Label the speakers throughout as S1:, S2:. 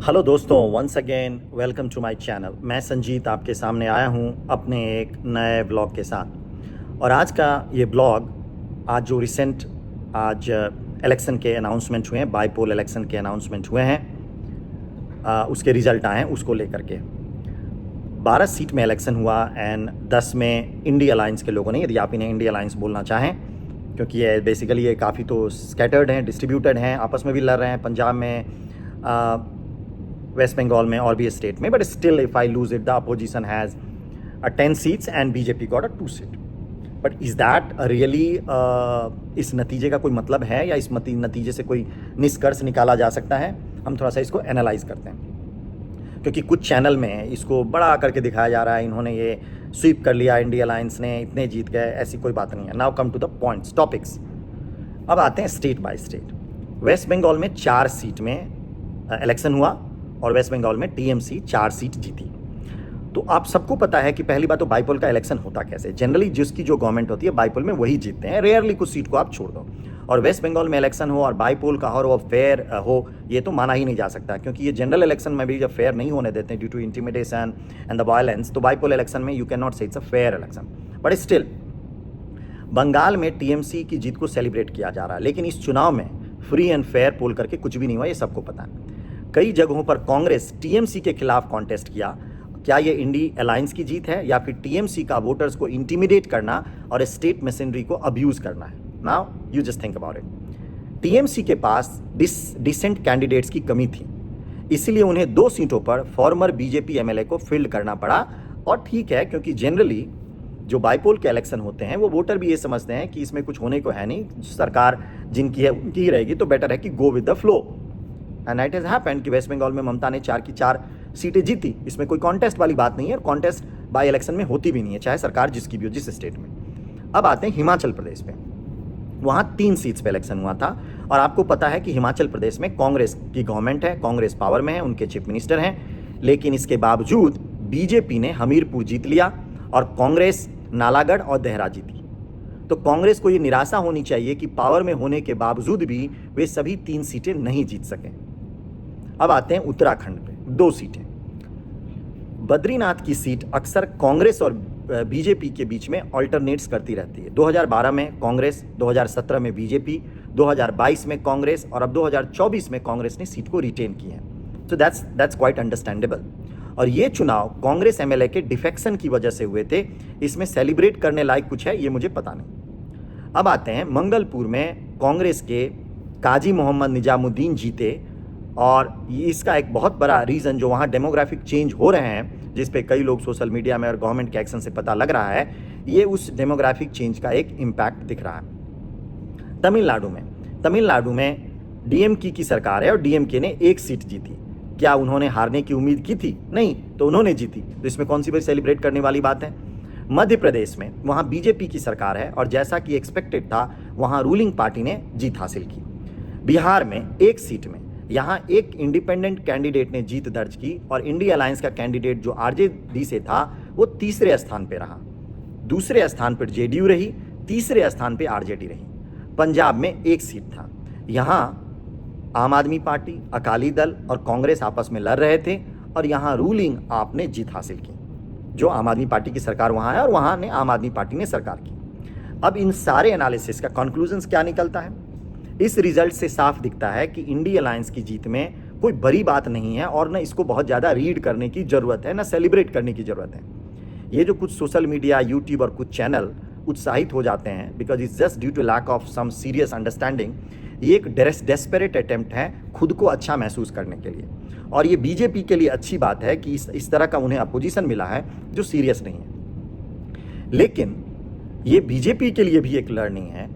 S1: Hello दोस्तों, once again welcome to my channel. मैं संजीत आपके सामने आया हूं अपने एक नए ब्लॉग के साथ। और आज का ये ब्लॉग आज जो रिसेंट आज इलेक्शन के अनाउंसमेंट हुए हैं, बाईपोल इलेक्शन के अनाउंसमेंट हुए हैं, उसके रिजल्ट आए हैं उसको लेकर के। 12 सीट में इलेक्शन हुआ एंड 10 में इंडिया अलायंस के लोगों ने, यदि आप इन्हें इंडिया अलायंस बोलना चाहें, क्योंकि ये बेसिकली ये काफ़ी तो स्कैटर्ड हैं, डिस्ट्रीब्यूटेड हैं, आपस में भी लड़ रहे हैं, पंजाब में, वेस्ट बंगाल में और भी स्टेट में। But still if I lose it, the opposition has 10 seats and BJP got 2 seat. But is that really, इस नतीजे का कोई मतलब है या इस नतीजे से कोई निष्कर्ष निकाला जा सकता है? हम थोड़ा सा इसको एनालाइज करते हैं, क्योंकि कुछ चैनल में इसको बड़ा करके दिखाया जा रहा है, इन्होंने ये स्वीप कर लिया, इंडिया अलायंस ने इतने जीत गए, ऐसी कोई बात नहीं है। Now come to the points, topics. अब आते हैं state by state. West Bengal में 4 सीट में इलेक्शन हुआ और वेस्ट बंगाल में टीएमसी 4 सीट जीती। तो आप सबको पता है कि पहली बात तो बाईपोल का इलेक्शन होता कैसे। जनरली जिसकी जो गवर्नमेंट होती है बाईपोल में वही जीतते हैं, रेयरली कुछ सीट को आप छोड़ दो। और वेस्ट बंगाल में इलेक्शन हो और बाईपोल का हो और फेयर हो, ये तो माना ही नहीं जा सकता, क्योंकि ये जनरल इलेक्शन में भी जब फेयर नहीं होने देते due to intimidation and the violence, तो बाईपोल इलेक्शन में you can not say it's a fair election. But still Bengal में टीएमसी की जीत को सेलिब्रेट किया जा रहा है, लेकिन इस चुनाव में फ्री एंड फेयर पोल करके कुछ भी नहीं हुआ, ये सबको पता है। कई जगहों पर कांग्रेस टीएमसी के खिलाफ कॉन्टेस्ट किया। क्या ये इंडी अलायंस की जीत है या फिर टीएमसी का वोटर्स को इंटिमिडेट करना और स्टेट मशीनरी को अब्यूज करना है? Now you just think about it. TMC के पास डिसेंट कैंडिडेट्स की कमी थी, इसलिए उन्हें 2 सीटों पर फॉर्मर बीजेपी एमएलए को फील्ड करना पड़ा। और ठीक है, क्योंकि जनरली जो बाईपोल के इलेक्शन होते हैं वो वोटर भी ये समझते हैं कि इसमें कुछ होने को है नहीं, सरकार जिनकी है उनकी ही रहेगी, तो बेटर है कि go with the flow. And it has happened कि वेस्ट बंगाल में ममता ने 4 की 4 सीटें जीती। इसमें कोई कॉन्टेस्ट वाली बात नहीं है, और कॉन्टेस्ट बाई इलेक्शन में होती भी नहीं है, चाहे सरकार जिसकी भी हो, जिस स्टेट में। अब आते हैं हिमाचल प्रदेश पे। वहाँ 3 सीट्स पे इलेक्शन हुआ था, और आपको पता है कि हिमाचल प्रदेश में कांग्रेस की गवर्नमेंट है, कांग्रेस पावर में है, उनके चीफ मिनिस्टर हैं। लेकिन इसके बावजूद बीजेपी ने हमीरपुर जीत लिया और कांग्रेस नालागढ़ और देहरा जीती। तो कांग्रेस को ये निराशा होनी चाहिए कि पावर में होने के बावजूद भी वे सभी 3 सीटें नहीं जीत सके। अब आते हैं उत्तराखंड पे, 2 सीटें। बद्रीनाथ की सीट अक्सर कांग्रेस और बीजेपी के बीच में ऑल्टरनेट्स करती रहती है। 2012 में कांग्रेस, 2017 में बीजेपी, 2022 में कांग्रेस, और अब 2024 में कांग्रेस ने सीट को रिटेन की है। So that's quite understandable. और ये चुनाव कांग्रेस एमएलए के डिफेक्शन की वजह से हुए थे, इसमें सेलिब्रेट करने लायक कुछ है ये मुझे पता नहीं। अब आते हैं मंगलपुर में कांग्रेस के काजी मोहम्मद निजामुद्दीन जीते, और इसका एक बहुत बड़ा रीज़न जो वहाँ डेमोग्राफिक चेंज हो रहे हैं, जिस पे कई लोग सोशल मीडिया में और गवर्नमेंट के एक्शन से पता लग रहा है, ये उस डेमोग्राफिक चेंज का एक इम्पैक्ट दिख रहा है। तमिलनाडु में डीएमके की सरकार है और डीएमके ने 1 सीट जीती। क्या उन्होंने हारने की उम्मीद की थी? नहीं, तो उन्होंने जीती, तो इसमें कौन सी बड़ी सेलिब्रेट करने वाली बात है? मध्य प्रदेश में वहाँ बीजेपी की सरकार है, और जैसा कि एक्सपेक्टेड था वहाँ रूलिंग पार्टी ने जीत हासिल की। बिहार में 1 सीट में यहाँ एक इंडिपेंडेंट कैंडिडेट ने जीत दर्ज की, और इंडिया अलायंस का कैंडिडेट जो आरजेडी से था वो 3रे स्थान पे रहा। 2रे स्थान पर जेडीयू रही, 3रे स्थान पे आरजेडी रही। पंजाब में 1 सीट था, यहाँ आम आदमी पार्टी, अकाली दल और कांग्रेस आपस में लड़ रहे थे, और यहाँ रूलिंग आप ने जीत हासिल की। जो आम आदमी पार्टी की सरकार वहाँ है और वहाँ ने आम आदमी पार्टी ने सरकार की। अब इन सारे एनालिसिस का कंक्लूजन्स क्या निकलता है? इस रिजल्ट से साफ दिखता है कि इंडिया अलायंस की जीत में कोई बड़ी बात नहीं है, और न इसको बहुत ज़्यादा रीड करने की ज़रूरत है, न सेलिब्रेट करने की ज़रूरत है। ये जो कुछ सोशल मीडिया, यूट्यूब और कुछ चैनल उत्साहित हो जाते हैं because it's just due to lack of some serious understanding, ये एक डेस्परेट अटेम्प्ट है खुद को अच्छा महसूस करने के लिए। और ये बीजेपी के लिए अच्छी बात है कि इस तरह का उन्हें अपोजिशन मिला है जो सीरियस नहीं है। लेकिन ये बीजेपी के लिए भी एक लर्निंग है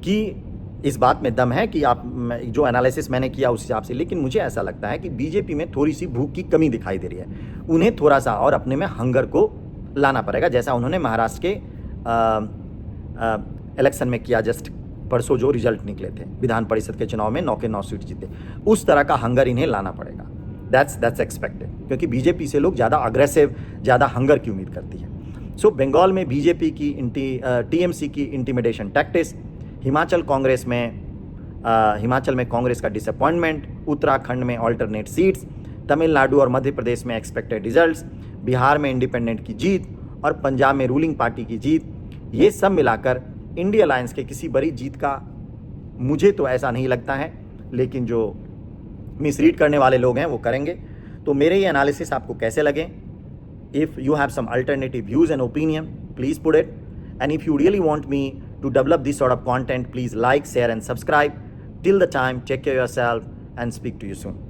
S1: कि इस बात में दम है कि आप, जो एनालिसिस मैंने किया उस हिसाब से, लेकिन मुझे ऐसा लगता है कि बीजेपी में थोड़ी सी भूख की कमी दिखाई दे रही है। उन्हें थोड़ा सा और अपने में हंगर को लाना पड़ेगा, जैसा उन्होंने महाराष्ट्र के इलेक्शन में किया। जस्ट परसों जो रिजल्ट निकले थे विधान परिषद के चुनाव में 9 के 9 सीट जीते, उस तरह का हंगर इन्हें लाना पड़ेगा। दैट्स एक्सपेक्टेड, क्योंकि बीजेपी से लोग ज़्यादा अग्रेसिव, ज़्यादा हंगर की उम्मीद करती है। सो बंगाल में बीजेपी की टीएमसी की इंटिमिडेशन टैक्टिक्स, हिमाचल में कांग्रेस का डिसअपॉइंटमेंट, उत्तराखंड में ऑल्टरनेट सीट्स, तमिलनाडु और मध्य प्रदेश में एक्सपेक्टेड रिजल्ट्स, बिहार में इंडिपेंडेंट की जीत और पंजाब में रूलिंग पार्टी की जीत, ये सब मिलाकर इंडिया अलायंस के किसी बड़ी जीत का मुझे तो ऐसा नहीं लगता है, लेकिन जो मिसरीड करने वाले लोग हैं वो करेंगे। तो मेरे ये एनालिसिस आपको कैसे लगे? If you have some alternative views and opinion, please put it, and if you really want me to develop this sort of content, please like, share and subscribe. Till the time, take care of yourself and speak to you soon.